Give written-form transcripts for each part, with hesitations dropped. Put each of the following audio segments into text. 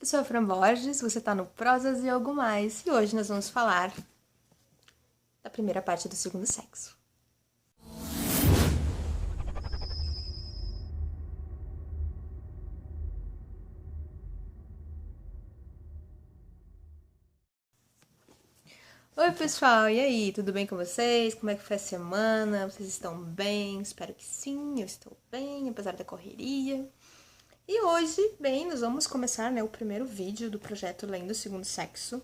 Eu sou a Fran Borges, você tá no Prosas e Algo Mais, e hoje nós vamos falar da primeira parte do Segundo Sexo. Oi pessoal, e aí, tudo bem com vocês? Como é que foi a semana? Vocês estão bem? Espero que sim, eu estou bem, apesar da correria. E hoje, bem, nós vamos começar, o primeiro vídeo do projeto Lendo o Segundo Sexo.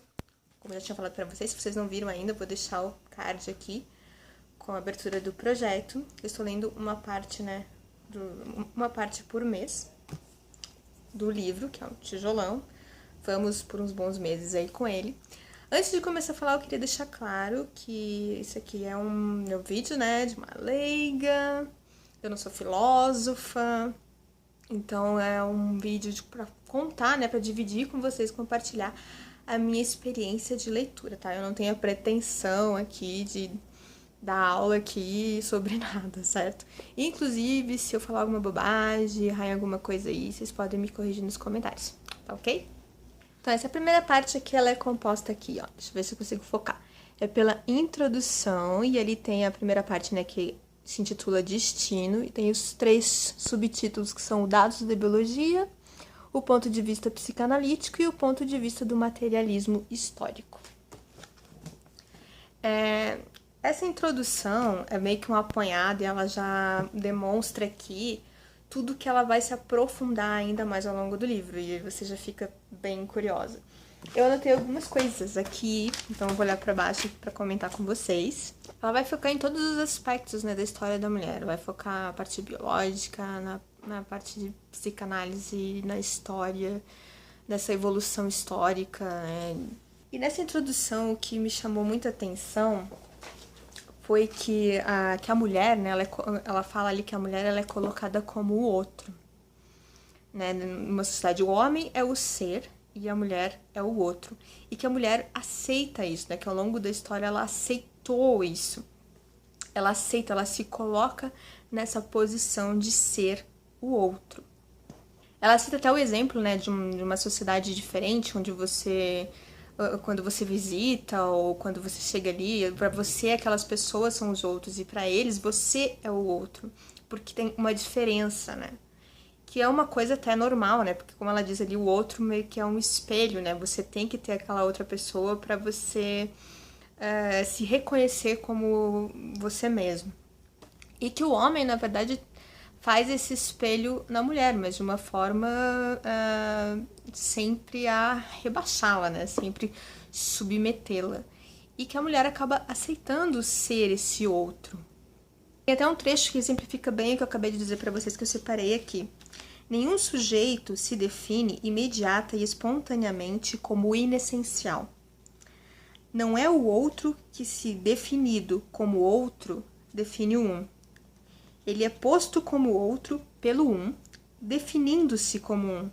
Como eu já tinha falado pra vocês, se vocês não viram ainda, eu vou deixar o card aqui com a abertura do projeto. Eu estou lendo uma parte, uma parte por mês do livro, que é o Tijolão. Vamos por uns bons meses aí com ele. Antes de começar a falar, eu queria deixar claro que isso aqui é um meu vídeo, de uma leiga. Eu não sou filósofa, então é um vídeo pra contar, pra dividir com vocês, compartilhar a minha experiência de leitura, tá? Eu não tenho a pretensão aqui de dar aula aqui sobre nada, certo? Inclusive, se eu falar alguma bobagem, errar em alguma coisa aí, vocês podem me corrigir nos comentários, tá ok? Então, essa primeira parte aqui, ela é composta aqui, ó. Deixa eu ver se eu consigo focar. É pela introdução, e ali tem a primeira parte, que se intitula Destino, e tem os 3 subtítulos que são o Dados da Biologia, o ponto de vista psicanalítico e o ponto de vista do materialismo histórico. Essa introdução é meio que um apanhado e ela já demonstra aqui tudo que ela vai se aprofundar ainda mais ao longo do livro, e aí você já fica bem curiosa. Eu anotei algumas coisas aqui, então eu vou olhar pra baixo pra comentar com vocês. Ela vai focar em todos os aspectos, da história da mulher. Vai focar na parte biológica, na parte de psicanálise, na história, nessa evolução histórica, E nessa introdução, o que me chamou muita atenção foi que a mulher, ela fala ali que a mulher ela é colocada como o outro. Numa sociedade, o homem é o ser e a mulher é o outro. E que a mulher aceita isso, que ao longo da história ela aceitou isso. Ela aceita, ela se coloca nessa posição de ser o outro. Ela cita até o exemplo, de uma sociedade diferente, onde quando você visita ou quando você chega ali, para você aquelas pessoas são os outros e para eles você é o outro, porque tem uma diferença, que é uma coisa até normal, porque como ela diz ali, o outro meio que é um espelho, você tem que ter aquela outra pessoa para você se reconhecer como você mesmo. E que o homem, na verdade, faz esse espelho na mulher, mas de uma forma sempre a rebaixá-la, sempre submetê-la. E que a mulher acaba aceitando ser esse outro. Tem até um trecho que exemplifica bem o que eu acabei de dizer para vocês, que eu separei aqui. Nenhum sujeito se define imediata e espontaneamente como inessencial. Não é o outro que, se definido como outro, define o um. Ele é posto como outro pelo um, definindo-se como um.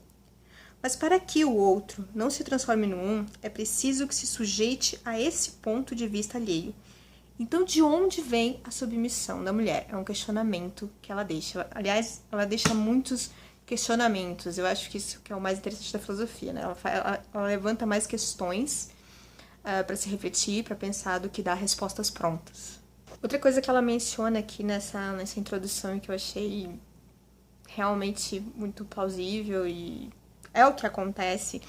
Mas para que o outro não se transforme no um, é preciso que se sujeite a esse ponto de vista alheio. Então, de onde vem a submissão da mulher? É um questionamento que ela deixa. Aliás, ela deixa muitos questionamentos. Eu acho que isso que é o mais interessante da filosofia, Ela levanta mais questões para se refletir, para pensar, do que dar respostas prontas. Outra coisa que ela menciona aqui nessa introdução e que eu achei realmente muito plausível e é o que acontece,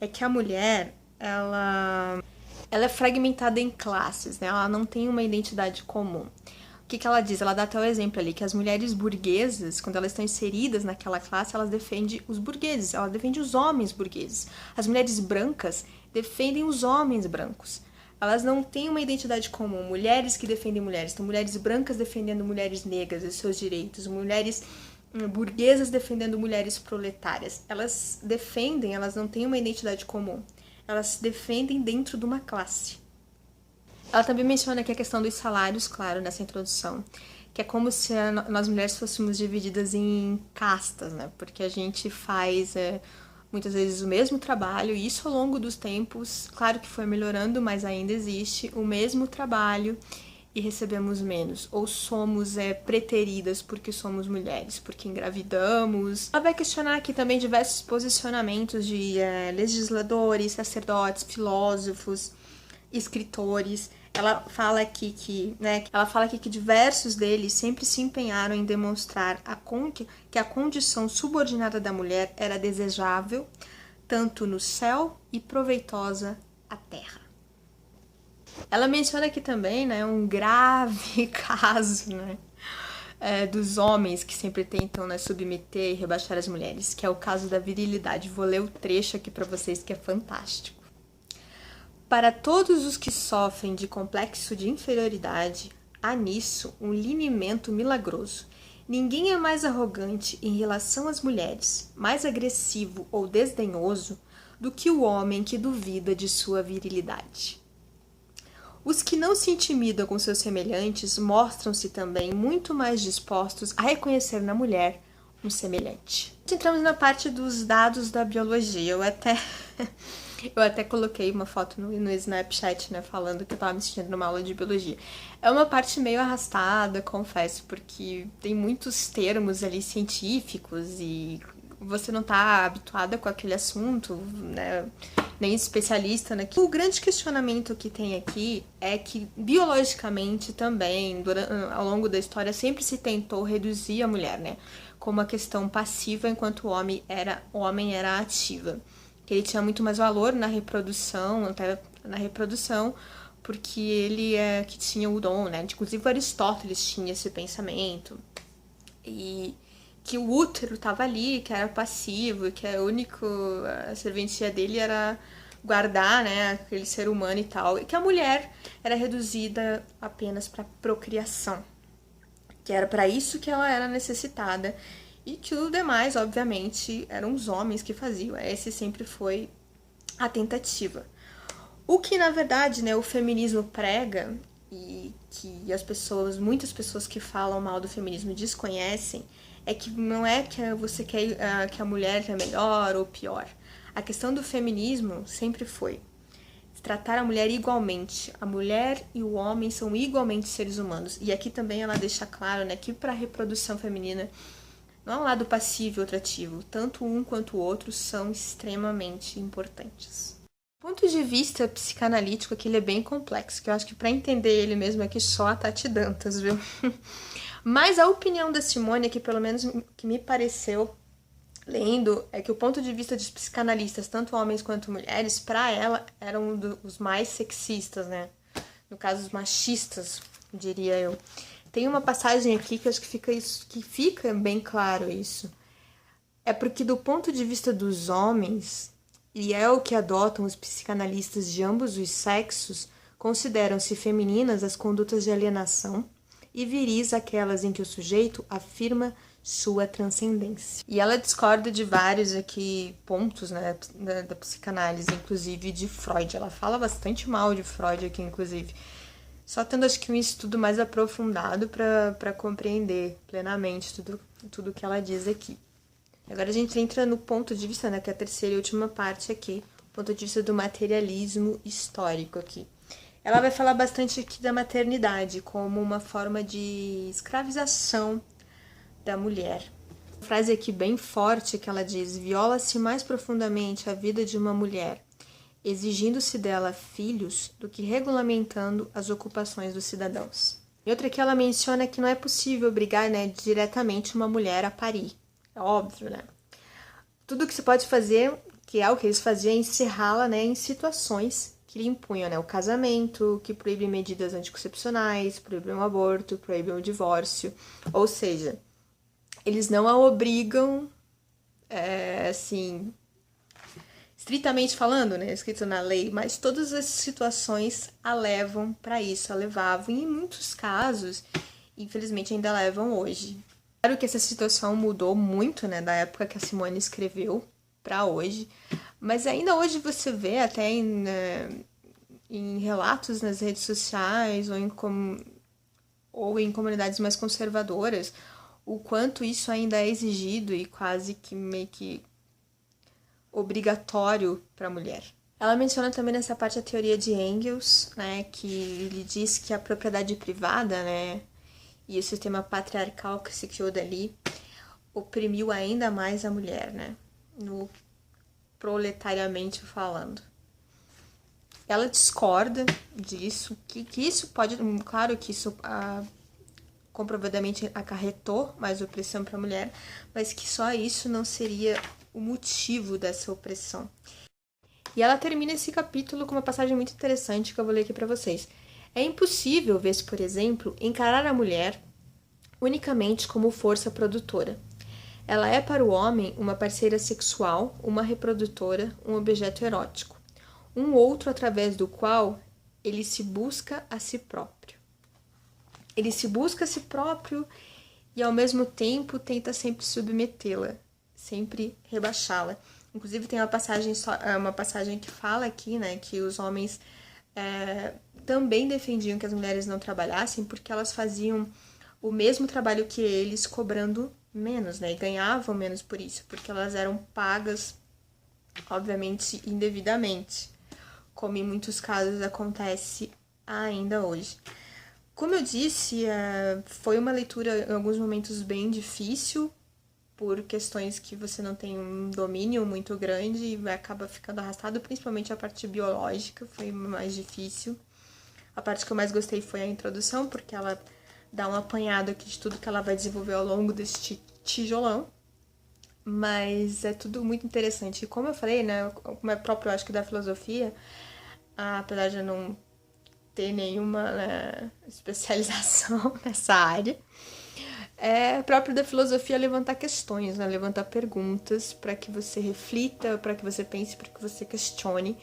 é que a mulher, ela é fragmentada em classes, Ela não tem uma identidade comum. O que ela diz? Ela dá até o exemplo ali, que as mulheres burguesas, quando elas estão inseridas naquela classe, elas defendem os burgueses, elas defendem os homens burgueses. As mulheres brancas defendem os homens brancos. Elas não têm uma identidade comum. Mulheres que defendem mulheres. Então, mulheres brancas defendendo mulheres negras e seus direitos. Mulheres burguesas defendendo mulheres proletárias. Elas defendem, elas não têm uma identidade comum. Elas se defendem dentro de uma classe. Ela também menciona aqui a questão dos salários, claro, nessa introdução. Que é como se nós mulheres fôssemos divididas em castas, Porque a gente faz muitas vezes o mesmo trabalho, e isso ao longo dos tempos, claro que foi melhorando, mas ainda existe o mesmo trabalho, e recebemos menos, ou somos preteridas porque somos mulheres, porque engravidamos. Ela vai questionar aqui também diversos posicionamentos de legisladores, sacerdotes, filósofos, escritores. Ela fala aqui que diversos deles sempre se empenharam em demonstrar que a condição subordinada da mulher era desejável, tanto no céu e proveitosa à terra. Ela menciona aqui também, né, um grave caso, né, dos homens que sempre tentam, né, submeter e rebaixar as mulheres, que é o caso da virilidade. Vou ler o trecho aqui para vocês que é fantástico. Para todos os que sofrem de complexo de inferioridade, há nisso um linimento milagroso. Ninguém é mais arrogante em relação às mulheres, mais agressivo ou desdenhoso do que o homem que duvida de sua virilidade. Os que não se intimidam com seus semelhantes mostram-se também muito mais dispostos a reconhecer na mulher um semelhante. Entramos na parte dos dados da biologia. Eu até coloquei uma foto no Snapchat, né, falando que eu tava me sentindo numa aula de biologia. É uma parte meio arrastada, confesso, porque tem muitos termos ali científicos e você não tá habituada com aquele assunto, né, nem especialista naquilo. O grande questionamento que tem aqui é que, biologicamente também, ao longo da história, sempre se tentou reduzir a mulher, né, como uma questão passiva, enquanto o homem era ativa. Que ele tinha muito mais valor na reprodução, até na reprodução, porque ele que tinha o dom, né? Inclusive Aristóteles tinha esse pensamento. E que o útero estava ali, que era passivo, que a serventia dele era guardar, né, aquele ser humano e tal. E que a mulher era reduzida apenas para procriação. Que era para isso que ela era necessitada. E que o demais, obviamente, eram os homens que faziam. Esse sempre foi a tentativa. O que, na verdade, né, o feminismo prega, e que muitas pessoas que falam mal do feminismo desconhecem, é que não é que você quer que a mulher é melhor ou pior. A questão do feminismo sempre foi tratar a mulher igualmente. A mulher e o homem são igualmente seres humanos. E aqui também ela deixa claro, né, que para a reprodução feminina não há um lado passivo e outro ativo. Tanto um quanto o outro são extremamente importantes. Do ponto de vista psicanalítico, aqui ele é bem complexo, que eu acho que para entender ele mesmo é que só a Tati Dantas, viu? Mas a opinião da Simone, que pelo menos que me pareceu lendo, é que o ponto de vista dos psicanalistas, tanto homens quanto mulheres, para ela eram os mais sexistas, né? No caso, os machistas, diria eu. Tem uma passagem aqui que eu acho que fica bem claro isso. É porque do ponto de vista dos homens, e é o que adotam os psicanalistas de ambos os sexos, consideram-se femininas as condutas de alienação e viris aquelas em que o sujeito afirma sua transcendência. E ela discorda de vários aqui pontos, né, da psicanálise, inclusive de Freud. Ela fala bastante mal de Freud aqui, inclusive. Só tendo, acho que, um estudo mais aprofundado para compreender plenamente tudo que ela diz aqui. Agora a gente entra no ponto de vista, né, que é a terceira e última parte aqui, ponto de vista do materialismo histórico aqui. Ela vai falar bastante aqui da maternidade como uma forma de escravização da mulher. Uma frase aqui bem forte que ela diz: viola-se mais profundamente a vida de uma mulher, exigindo-se dela filhos do que regulamentando as ocupações dos cidadãos. E outra que ela menciona que não é possível obrigar, né, diretamente uma mulher a parir. É óbvio, né? Tudo que se pode fazer, que é o que eles faziam, é encerrá-la, né, em situações que lhe impunham, né, o casamento, que proíbem medidas anticoncepcionais, proíbem o aborto, proíbem o divórcio. Ou seja, eles não a obrigam, assim, estritamente falando, né, escrito na lei, mas todas as situações a levam para isso, a levavam, e em muitos casos, infelizmente, ainda levam hoje. Claro que essa situação mudou muito, né, da época que a Simone escreveu para hoje, mas ainda hoje você vê até em relatos nas redes sociais ou em comunidades mais conservadoras, o quanto isso ainda é exigido e quase que meio que obrigatório para a mulher. Ela menciona também nessa parte a teoria de Engels, né, que ele diz que a propriedade privada, né, e o sistema patriarcal que se criou dali oprimiu ainda mais a mulher, né, no proletariamente falando. Ela discorda disso, que isso pode, claro que isso comprovadamente acarretou mais opressão para a mulher, mas que só isso não seria o motivo dessa opressão. E ela termina esse capítulo com uma passagem muito interessante que eu vou ler aqui para vocês. É impossível, vê-se, por exemplo, encarar a mulher unicamente como força produtora. Ela é para o homem uma parceira sexual, uma reprodutora, um objeto erótico, um outro através do qual ele se busca a si próprio. Ele se busca a si próprio e, ao mesmo tempo, tenta sempre submetê-la, sempre rebaixá-la. Inclusive, tem uma passagem que fala aqui, né, que os homens também defendiam que as mulheres não trabalhassem porque elas faziam o mesmo trabalho que eles, cobrando menos, né, e ganhavam menos por isso, porque elas eram pagas, obviamente, indevidamente, como em muitos casos acontece ainda hoje. Como eu disse, foi uma leitura em alguns momentos bem difícil, por questões que você não tem um domínio muito grande e acaba ficando arrastado, principalmente a parte biológica, foi mais difícil. A parte que eu mais gostei foi a introdução, porque ela dá um apanhado aqui de tudo que ela vai desenvolver ao longo deste tijolão. Mas é tudo muito interessante. E como eu falei, né, como é próprio, eu acho que da filosofia, apesar de eu não ter nenhuma, né, especialização nessa área, é próprio da filosofia levantar questões, né, levantar perguntas para que você reflita, para que você pense, para que você questione,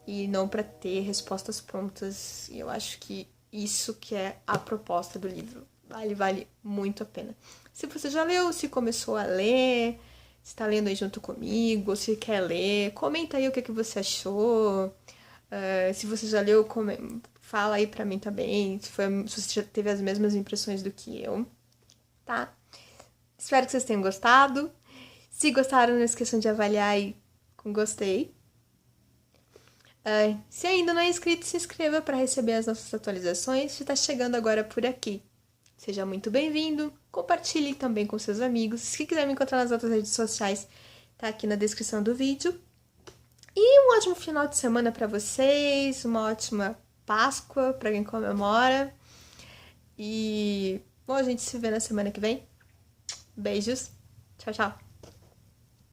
e não para ter respostas prontas. E eu acho que isso que é a proposta do livro. Vale muito a pena. Se você já leu, se começou a ler, se está lendo aí junto comigo, ou se quer ler, comenta aí o que você achou. Se você já leu, fala aí pra mim também, se você já teve as mesmas impressões do que eu, tá? Espero que vocês tenham gostado. Se gostaram, não esqueçam de avaliar aí com gostei. Se ainda não é inscrito, se inscreva para receber as nossas atualizações se está chegando agora por aqui. Seja muito bem-vindo, compartilhe também com seus amigos. Se quiser me encontrar nas outras redes sociais, tá aqui na descrição do vídeo. E um ótimo final de semana para vocês, uma ótima Páscoa para quem comemora. E bom, a gente se vê na semana que vem. Beijos. Tchau, tchau.